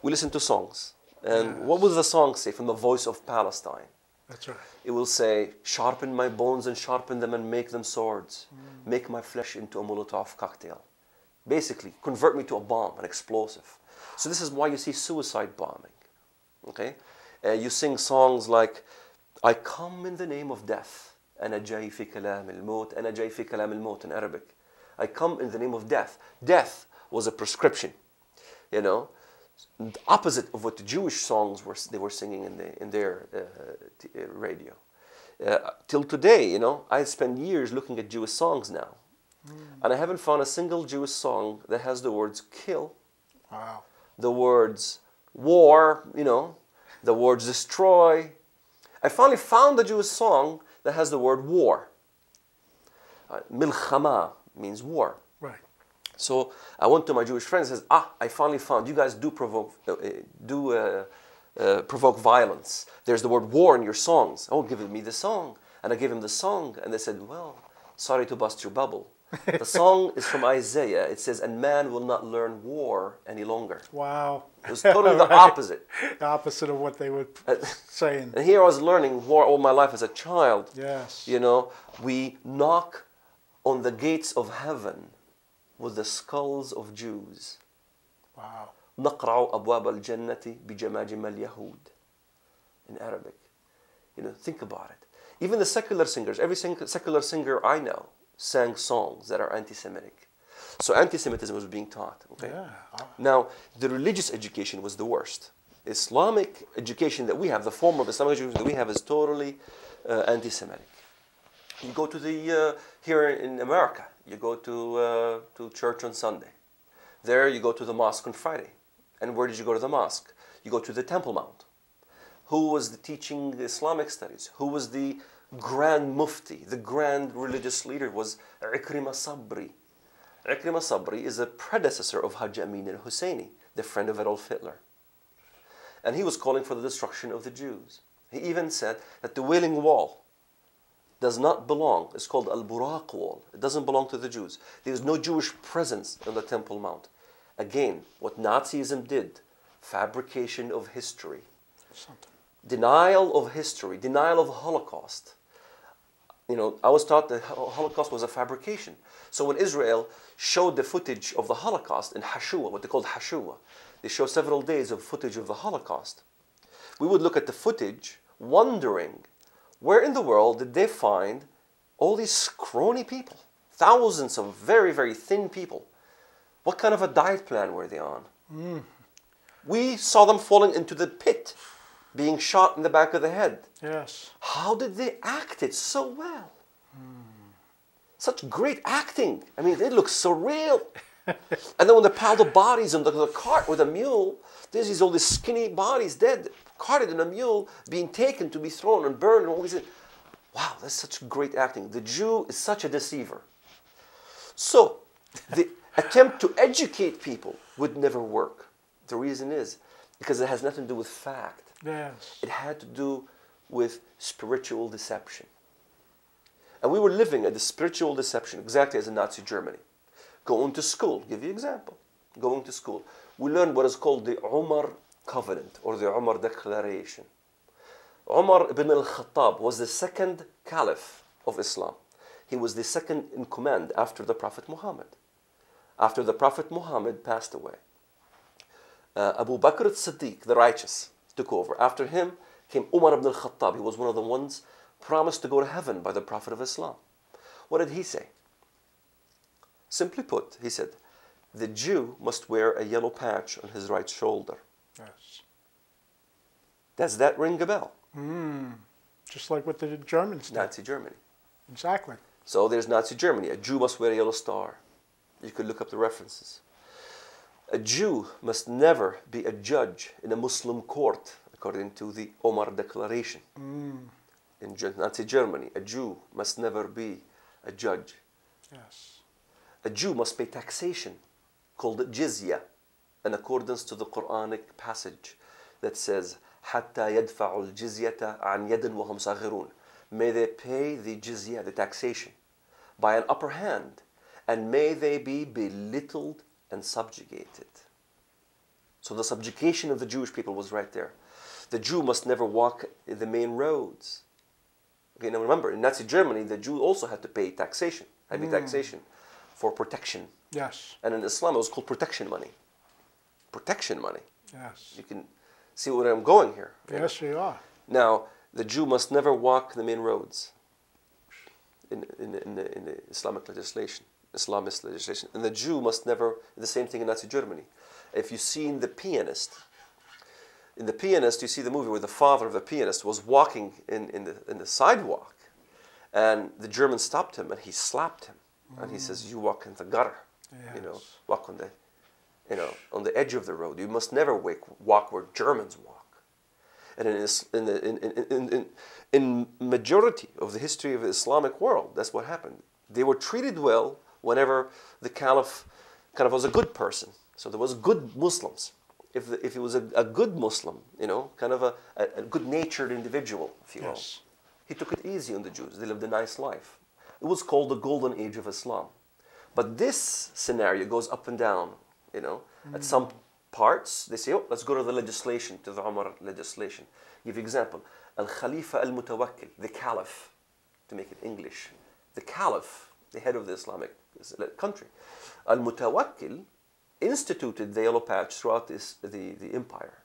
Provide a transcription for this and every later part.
We listen to songs. And what Yes. will the song say from the voice of Palestine? That's right. It will say, sharpen my bones and sharpen them and make them swords. Make my flesh into a Molotov cocktail. Basically, convert me to a bomb, an explosive. So this is why you see suicide bombing. Okay? You sing songs like, I come in the name of death. أنا جاي في كلام الموت. أنا جاي في كلام الموت in Arabic. I come in the name of death. Death was a prescription. You know? The opposite of what the Jewish songs they were singing in their radio. Till today, you know, I spend years looking at Jewish songs now. And I haven't found a single Jewish song that has the words kill, Wow. the words war, you know, the words destroy. I finally found a Jewish song that has the word war. Milchama means war. Right. So I went to my Jewish friends and says, I finally found, you guys do provoke violence. There's the word war in your songs. Oh, give me the song. And I gave him the song and they said, well, sorry to bust your bubble. The song is from Isaiah. It says, and man will not learn war any longer. Wow. It was totally the Right. opposite. The opposite of what they would say. And here I was learning war all my life as a child. Yes. You know, we knock on the gates of heaven with the skulls of Jews. Wow. نقرع أبواب الجنة بجماجم اليهود. In Arabic. You know, think about it. Even the secular singers, every secular singer I know sang songs that are anti-Semitic. So anti-Semitism was being taught. Okay. Yeah. Now, the religious education was the worst. Islamic education that we have, the form of Islamic education that we have, is totally anti-Semitic. You go to the here in America, you go to church on Sunday. There you go to the mosque on Friday. And where did you go to the mosque? You go to the Temple Mount. Who was teaching Islamic studies? Who was the grand mufti? The grand religious leader was Ikrima Sabri. Ikrima Sabri is a predecessor of Hajj Amin al-Husseini, the friend of Adolf Hitler. And he was calling for the destruction of the Jews. He even said that the Wailing Wall does not belong. It's called Al-Buraq Wall. It doesn't belong to the Jews. There is no Jewish presence on the Temple Mount. Again, what Nazism did, fabrication of history. Something. Denial of history, denial of Holocaust. You know, I was taught that Holocaust was a fabrication. So when Israel showed the footage of the Holocaust in Hashua, what they called Hashua, they show several days of footage of the Holocaust. We would look at the footage, wondering, where in the world did they find all these scrawny people? Thousands of very, very thin people. What kind of a diet plan were they on? We saw them falling into the pit, being shot in the back of the head. Yes. How did they act it so well? Such great acting. I mean, it looks so real. And then when they piled the bodies on the cart with a mule, there's all these skinny bodies dead, carted in a mule, being taken to be thrown and burned and all these. Wow, that's such great acting. The Jew is such a deceiver. So, the attempt to educate people would never work. The reason is because it has nothing to do with fact. Yes. It had to do with spiritual deception. And we were living at the spiritual deception exactly as in Nazi Germany. Going to school, give you an example. Going to school. We learned what is called the Umar Covenant or the Umar Declaration. Umar ibn al-Khattab was the second caliph of Islam. He was the second in command after the Prophet Muhammad. After the Prophet Muhammad passed away, Abu Bakr as-Siddiq, the righteous, took over. After him came Umar ibn al-Khattab. He was one of the ones promised to go to heaven by the Prophet of Islam. What did he say? Simply put, he said, the Jew must wear a yellow patch on his right shoulder. Yes. Does that ring a bell? Just like what the Germans did. Nazi Germany. Exactly. So there's Nazi Germany. A Jew must wear a yellow star. You could look up the references. A Jew must never be a judge in a Muslim court, according to the Omar Declaration. In Nazi Germany, a Jew must never be a judge. Yes. A Jew must pay taxation, called jizya, in accordance to the Quranic passage that says, حَتَّى يَدْفَعُوا الْجِزْيَةَ عَنْ يَدٍ وَهُمْ صَغِرُونَ. May they pay the jizya, the taxation, by an upper hand, and may they be belittled and subjugated. So the subjugation of the Jewish people was right there. The Jew must never walk the main roads. Okay, now remember, in Nazi Germany, the Jew also had to pay taxation, heavy taxation, for protection. Yes. And in Islam, it was called protection money. Protection money. Yes. You can see where I'm going here. Yes, you are. Now, the Jew must never walk the main roads in the Islamic legislation, Islamist legislation. And the Jew must never, the same thing in Nazi Germany. If you see in The Pianist, you see the movie where the father of the pianist was walking in the sidewalk, and the German stopped him and he slapped him. And he says, you walk in the gutter, Yes. walk on on the edge of the road. You must never walk where Germans walk. And in majority of the history of the Islamic world, that's what happened. They were treated well whenever the Caliph kind of was a good person. So there was good Muslims. If he was a good Muslim, kind of a good-natured individual, if you will, Yes. he took it easy on the Jews. They lived a nice life. It was called the Golden Age of Islam. But this scenario goes up and down, At some parts, they say, oh, let's go to the legislation, to the Umar legislation. Give you example. Al-Khalifa al-Mutawakkil, the Caliph, to make it English. The Caliph, the head of the Islamic country. Al-Mutawakkil instituted the yellow patch throughout the empire.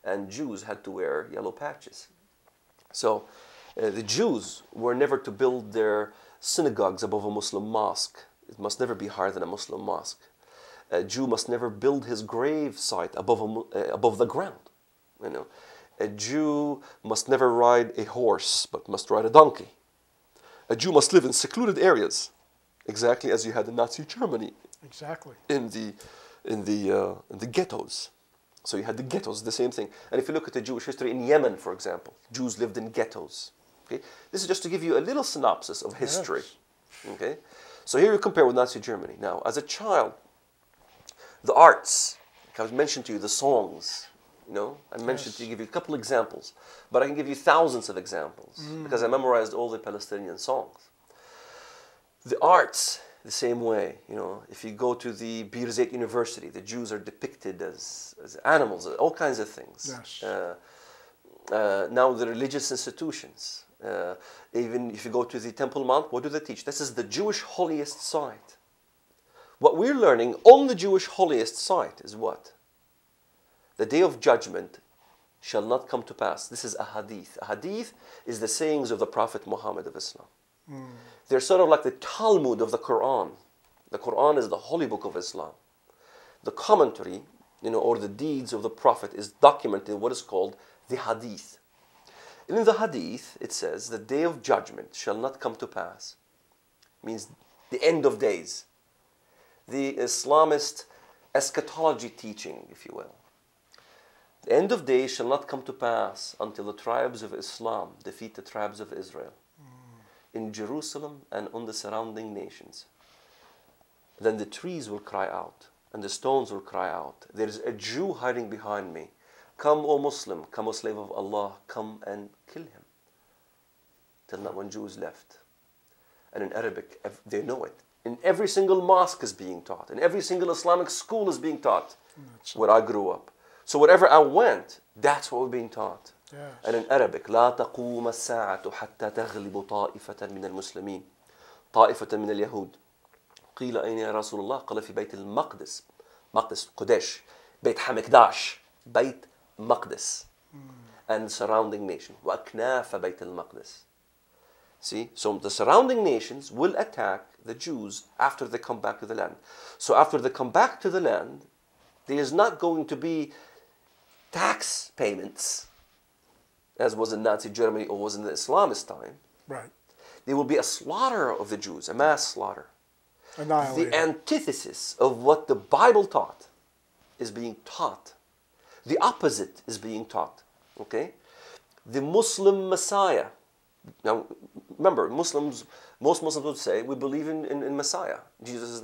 And Jews had to wear yellow patches. So the Jews were never to build their synagogues above a Muslim mosque. It must never be higher than a Muslim mosque. A Jew must never build his grave site above the ground. A Jew must never ride a horse, but must ride a donkey. A Jew must live in secluded areas, exactly as you had in Nazi Germany. Exactly. In the ghettos. So you had the ghettos, the same thing. And if you look at the Jewish history in Yemen, for example, Jews lived in ghettos. Okay? This is just to give you a little synopsis of history. Yes. Okay? So here you compare with Nazi Germany. Now, as a child, the arts, like I mentioned to you, the songs, I mentioned to give you a couple examples, but I can give you thousands of examples because I memorized all the Palestinian songs. The arts, the same way, if you go to the Birzeit University, the Jews are depicted as animals, all kinds of things. Yes. Now the religious institutions, even if you go to the Temple Mount, what do they teach? This is the Jewish holiest site. What we're learning on the Jewish holiest site is what? The day of judgment shall not come to pass. This is a hadith. A hadith is the sayings of the Prophet Muhammad of Islam. They're sort of like the Talmud of the Quran. The Quran is the holy book of Islam. The commentary, or the deeds of the Prophet is documented in what is called the hadith. And in the hadith, it says, the day of judgment shall not come to pass. Means the end of days. The Islamist eschatology teaching, if you will. The end of days shall not come to pass until the tribes of Islam defeat the tribes of Israel in Jerusalem and on the surrounding nations. Then the trees will cry out and the stones will cry out. There is a Jew hiding behind me. Come, O Muslim, come, O slave of Allah, come and kill him. Till not one Jew is left. And in Arabic, they know it. In every single mosque is being taught. In every single Islamic school is being taught. Where I grew up. So wherever I went, that's what was being taught. Yes. And in Arabic, لا تقوم الساعة حتى تغلب طائفة من المسلمين طائفة من اليهود قيل أين يا رسول الله قال في بيت المقدس مقدس قدش بيت حمكداش بيت مقدس and the surrounding nation وأكناف بيت المقدس. See, so the surrounding nations will attack the Jews after they come back to the land. So after they come back to the land, there is not going to be tax payments, as was in Nazi Germany or was in the Islamist time. Right. There will be a slaughter of the Jews, a mass slaughter. Annihilated. The antithesis of what the Bible taught is being taught. The opposite is being taught. Okay? The Muslim Messiah. Now, remember, most Muslims would say, we believe in Messiah. Jesus is